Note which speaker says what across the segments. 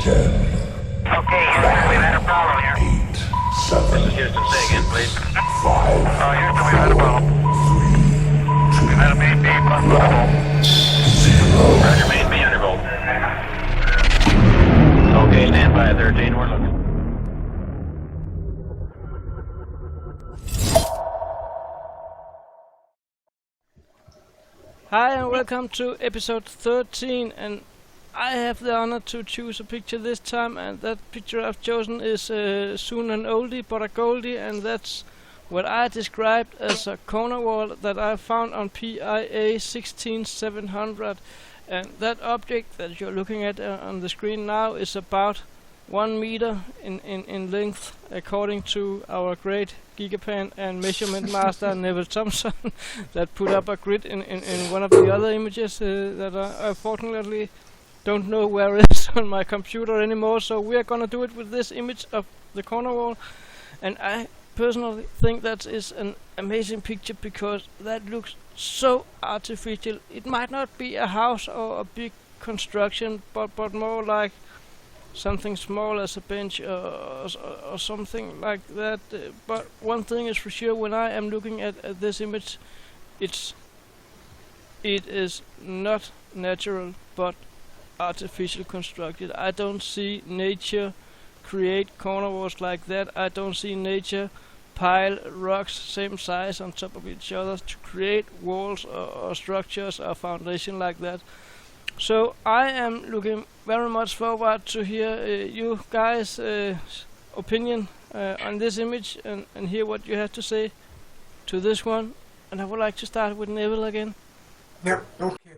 Speaker 1: Okay, Houston, we've had a problem here.
Speaker 2: 8, 7,
Speaker 1: This is Houston, say again, please.
Speaker 2: 5,
Speaker 1: Houston, we've had a problem.
Speaker 2: 3,
Speaker 1: We've had a main B plus undervolt.
Speaker 2: 0.
Speaker 1: Roger, main B undervolt. Okay, stand by 13, we're looking.
Speaker 3: Hi and welcome to episode 13, and I have the honor to choose a picture this time, and that picture I've chosen is soon an oldie but a goldie, and that's what I described as a Cornerwall that I found on PIA 16700, and that object that you're looking at on the screen now is about 1 meter in length, according to our great gigapan and measurement master Neville Thompson that put up a grid in one of the other images that I unfortunately don't know where it is on my computer anymore. So we are gonna do it with this image of the Cornerwall, and I personally think that is an amazing picture because that looks so artificial. It might not be a house or a big construction, but more like something small as a bench or something like that. But one thing is for sure, when I am looking at this image, it is not natural but artificial constructed. I don't see nature create corner walls like that. I don't see nature pile rocks same size on top of each other to create walls or structures or foundation like that. So I am looking very much forward to hear you guys' opinion on this image and hear what you have to say to this one. And I would like to start with Neville again.
Speaker 4: Yeah, okay.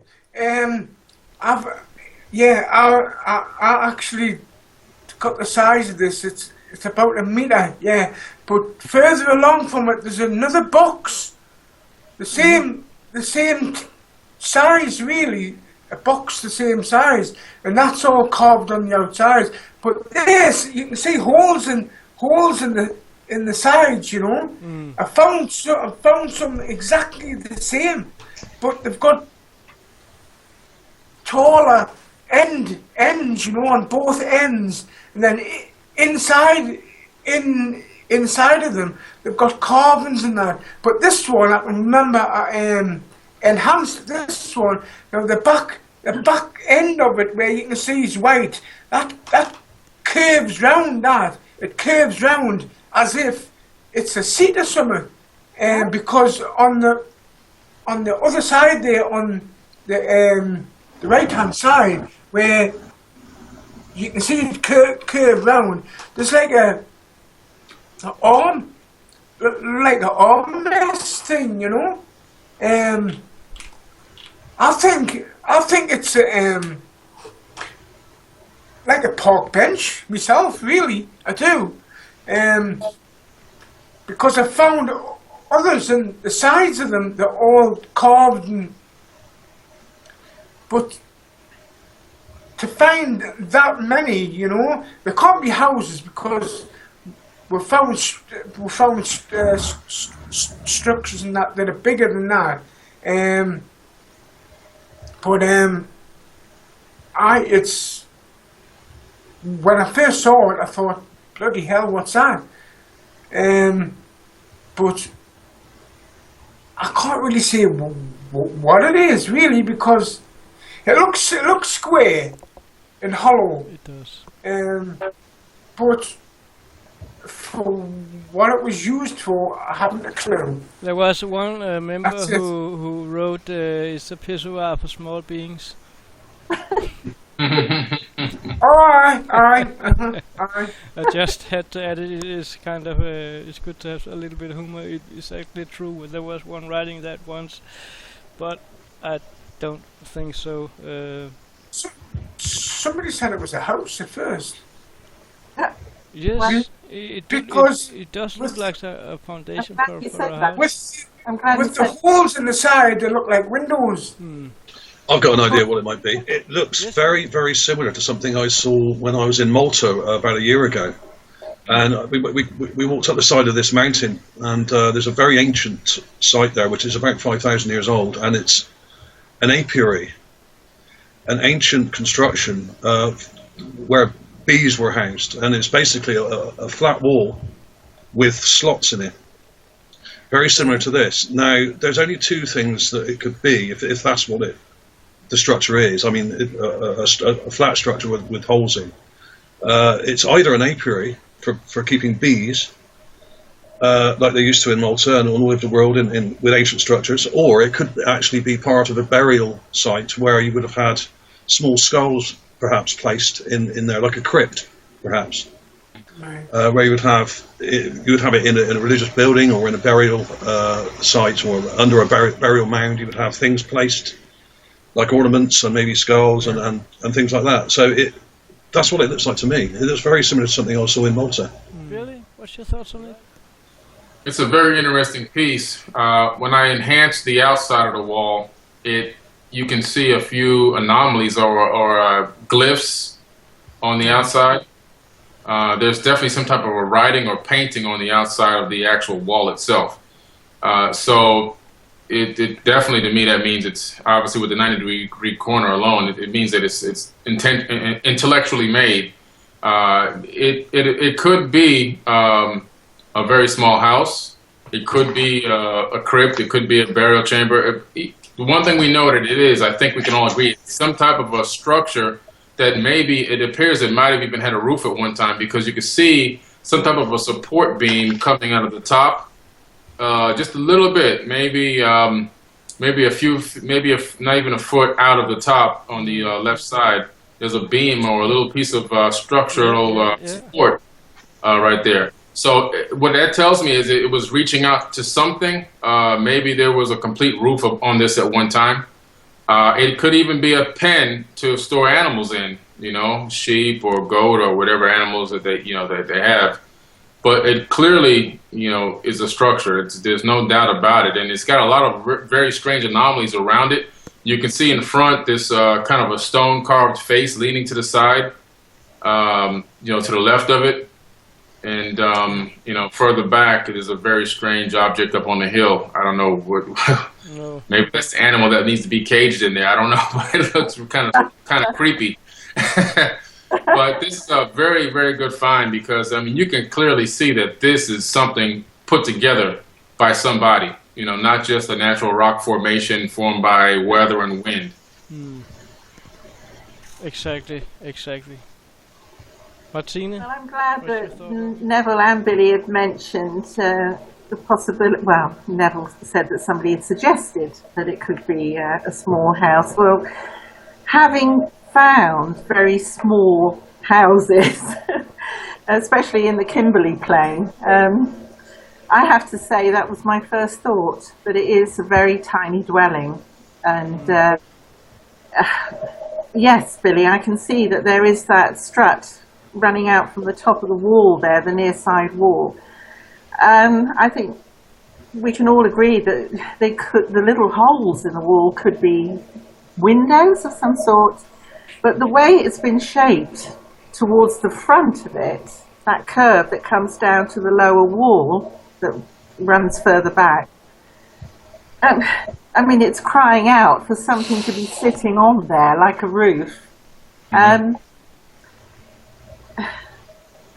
Speaker 4: I actually got the size of this. It's about 1 meter, yeah. But further along from it, there's another box, the same size really. A box the same size, and that's all carved on the outside. But this, you can see holes in the sides, you know. I found some exactly the same, but they've got taller ends, you know, on both ends, and then inside of them they've got carvings in that. But this one, I can remember, enhanced this one. Now the back end of it, where you can see is white, that curves round. It curves round as if it's a seat or something. Because on the other side there, on the right hand side, where you can see it curve round, there's like an armrest thing, you know. I think it's like a park bench myself, really. I do, because I found others and the sides of them, they're all carved. But to find that many, you know, there can't be houses because we found structures and that are bigger than that. But when I first saw it, I thought, bloody hell, what's that? But I can't really say what it is really, because it looks square and hollow.
Speaker 3: It does.
Speaker 4: But for what it was used for, I haven't a clue.
Speaker 3: There was one member who wrote it's a pissoir for small beings.
Speaker 4: Alright.
Speaker 3: I just had to add it. It is kind of it's good to have a little bit of humor. It is actually true. There was one writing that once, but I don't think so.
Speaker 4: Somebody said it was a house at first.
Speaker 3: Yes,
Speaker 4: because
Speaker 3: it does look like a foundation for a
Speaker 4: With
Speaker 3: house.
Speaker 4: the holes in the side, they look like windows.
Speaker 5: I've got an idea what it might be. It looks very, very similar to something I saw when I was in Malta about a year ago. And we walked up the side of this mountain, and there's a very ancient site there, which is about 5,000 years old, and it's an apiary, an ancient construction where bees were housed, and it's basically a flat wall with slots in it, very similar to this. Now, there's only two things that it could be, if that's what the structure is. I mean, a flat structure with holes in. It's either an apiary for keeping bees, like they used to in Malta and all over the world with ancient structures, or it could actually be part of a burial site where you would have had small skulls perhaps placed in there, like a crypt, perhaps, where you would have it in a religious building or in a burial site, or under a burial mound. You would have things placed, like ornaments and maybe skulls and things like that. So that's what it looks like to me. It looks very similar to something I saw in Malta.
Speaker 3: Really? What's your thoughts on it?
Speaker 6: It's a very interesting piece. When I enhanced the outside of the wall, you can see a few anomalies or glyphs on the outside. There's definitely some type of a writing or painting on the outside of the actual wall itself. So it definitely, to me, that means it's obviously with the 90-degree corner alone, it means that it's intellectually made. It could be a very small house. It could be a crypt. It could be a burial chamber. The one thing we know that it is, I think we can all agree, it's some type of a structure that maybe it appears it might have even had a roof at one time, because you could see some type of a support beam coming out of the top, just a little bit, maybe not even a foot out of the top on the left side. There's a beam or a little piece of structural support right there. So what that tells me is it was reaching out to something. Maybe there was a complete roof on this at one time. It could even be a pen to store animals in, sheep or goat or whatever animals that they have. But it clearly, is a structure. There's no doubt about it, and it's got a lot of very strange anomalies around it. You can see in front this kind of a stone carved face leaning to the side, to the left of it. And, further back, it is a very strange object up on the hill. I don't know what,
Speaker 3: No.
Speaker 6: maybe that's the animal that needs to be caged in there. I don't know, but it looks kind of creepy. But this is a very, very good find, because, you can clearly see that this is something put together by somebody, not just a natural rock formation formed by weather and wind.
Speaker 3: Exactly. Martina?
Speaker 7: Well, I'm glad
Speaker 3: What's your
Speaker 7: that
Speaker 3: thought?
Speaker 7: Neville and Billy had mentioned the possibility. Well, Neville said that somebody had suggested that it could be a small house. Well, having found very small houses, especially in the Kimberley Plain, I have to say that was my first thought, that it is a very tiny dwelling. And yes, Billy, I can see that there is that strut running out from the top of the wall there, the near side wall. I think we can all agree that the little holes in the wall could be windows of some sort, but the way it's been shaped towards the front of it, that curve that comes down to the lower wall that runs further back, it's crying out for something to be sitting on there like a roof.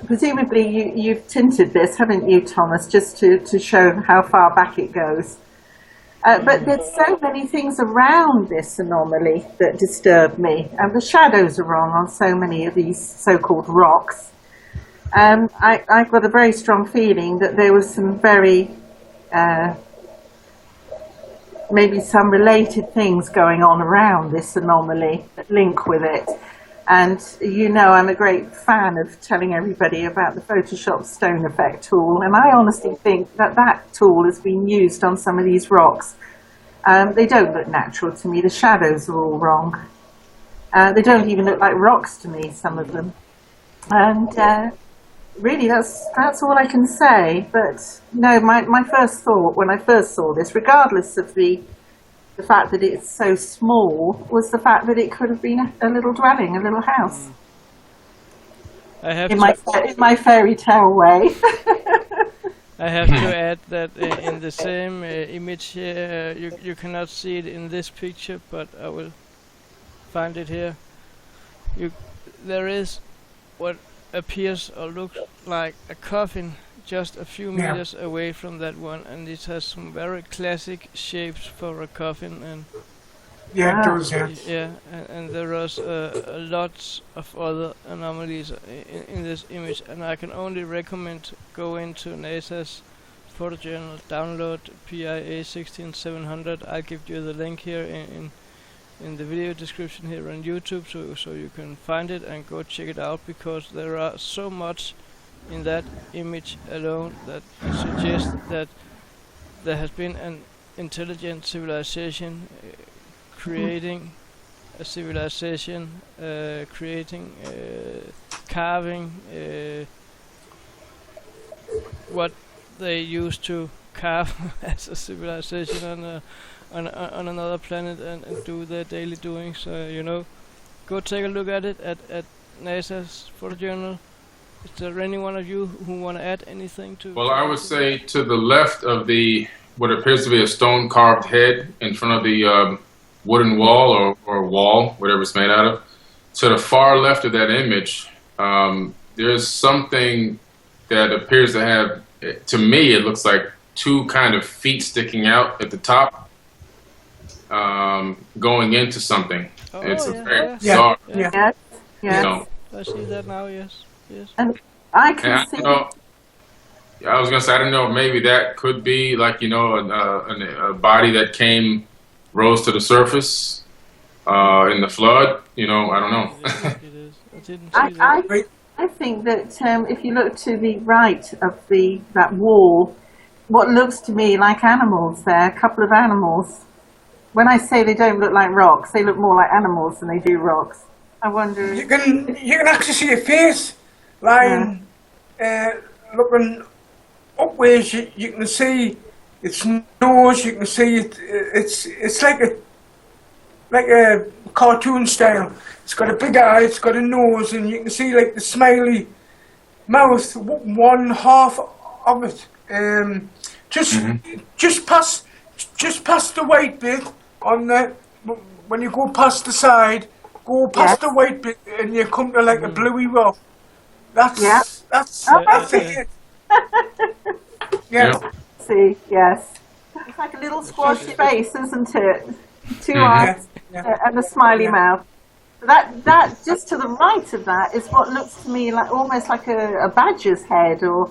Speaker 7: Presumably you've tinted this, haven't you, Thomas, just to show how far back it goes. But there's so many things around this anomaly that disturb me, and the shadows are wrong on so many of these so-called rocks. I've got a very strong feeling that there was some very, maybe some related things going on around this anomaly that link with it. And I'm a great fan of telling everybody about the Photoshop stone effect tool, and I honestly think that tool has been used on some of these rocks. They don't look natural to me. The shadows are all wrong. They don't even look like rocks to me, some of them. And really, that's all I can say. But no, my first thought when I first saw this, regardless of the fact that it's so small, was the fact that it could have been a little dwelling, a little house.
Speaker 3: I have
Speaker 7: in my fairy tale way.
Speaker 3: I have to add that in the same image here, you cannot see it in this picture, but I will find it here. There is what appears or looks like a coffin just a few
Speaker 4: Yeah.
Speaker 3: meters away from that one, and it has some very classic shapes for a coffin, and
Speaker 4: Yeah, it does, yeah.
Speaker 3: yeah, and there was a lot of other anomalies in this image, and I can only recommend go into NASA's photojournal, download PIA 16700. I'll give you the link here in the video description here on YouTube, so you can find it and go check it out, because there are so much in that image alone that suggests that there has been an intelligent civilization creating a civilization, creating, carving what they used to carve as a civilization on another planet, and do their daily doings. Go take a look at it at NASA's photojournal. Is there any one of you who want to add anything to?
Speaker 6: Well, I would say to the left of the what appears to be a stone carved head in front of the wooden wall or wall, whatever it's made out of. To the far left of that image, there's something that appears to have, to me, it looks like two kind of feet sticking out at the top, going into something.
Speaker 3: Oh,
Speaker 6: It's
Speaker 3: yeah,
Speaker 6: very
Speaker 3: yeah.
Speaker 6: bizarre.
Speaker 4: Yeah.
Speaker 7: Yes, yes.
Speaker 6: You know.
Speaker 3: I see that now. Yes, yes.
Speaker 7: And I
Speaker 6: And
Speaker 7: can see.
Speaker 6: I was gonna say, I don't know, maybe that could be like, a body that rose to the surface in the flood. I don't know.
Speaker 3: It is. I didn't see that.
Speaker 7: I think that if you look to the right of that wall, what looks to me like animals there, a couple of animals. When I say they don't look like rocks, they look more like animals than they do rocks. I wonder.
Speaker 4: You can actually see a face lying, looking upwards. You can see its nose. You can see it. It's like a cartoon style. It's got a big eye. It's got a nose, and you can see like the smiley mouth. One half of it, just past the white bit on the. When you go past the side, go past the white bit, and you come to like a bluey rock. That's it. Yeah.
Speaker 7: See, yes. It's like a little squashed face, isn't it? Two eyes and a smiley mouth. That just to the right of that is what looks to me like almost like a badger's head or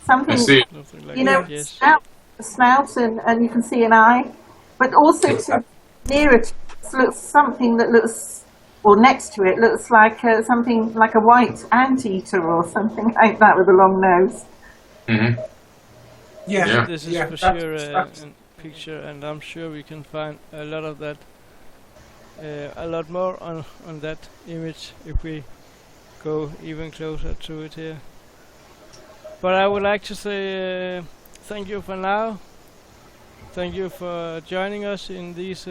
Speaker 7: something.
Speaker 6: I see.
Speaker 3: Something like
Speaker 7: You know,
Speaker 3: that, yes.
Speaker 7: snout and you can see an eye, but also to near it looks something that looks, or next to it looks like something like a white anteater or something like that with a long nose.
Speaker 6: Mm-hmm.
Speaker 4: Yeah.
Speaker 3: This is for
Speaker 4: that's-
Speaker 3: sure
Speaker 4: that's-
Speaker 3: a picture, and I'm sure we can find a lot of that, a lot more on that image if we go even closer to it here. But I would like to say thank you for now. Thank you for joining us in these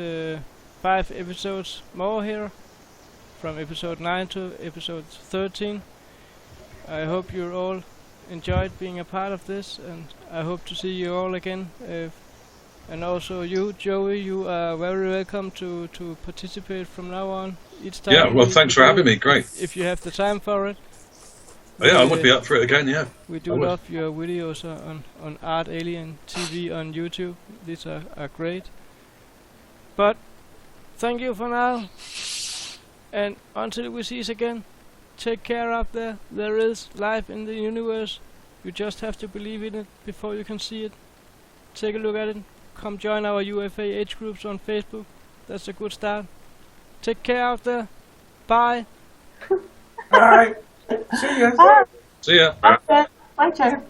Speaker 3: 5 episodes more here, from episode 9 to episode 13. I hope you all enjoyed being a part of this, and I hope to see you all again. And also you, Joey, you are very welcome to participate from now on each time.
Speaker 5: Yeah, well, thanks for having me. Great.
Speaker 3: If you have the time for it.
Speaker 5: Yeah, I would be up for it again. Yeah.
Speaker 3: We do love your videos on Art Alien TV on YouTube. These are great. But thank you for now, and until we see us again, take care out there. There is life in the universe. You just have to believe in it before you can see it. Take a look at it. Come join our UFAH groups on Facebook. That's a good start. Take care out there. Bye.
Speaker 4: All right. See ya.
Speaker 7: Bye.
Speaker 5: See ya.
Speaker 7: Bye, Joe.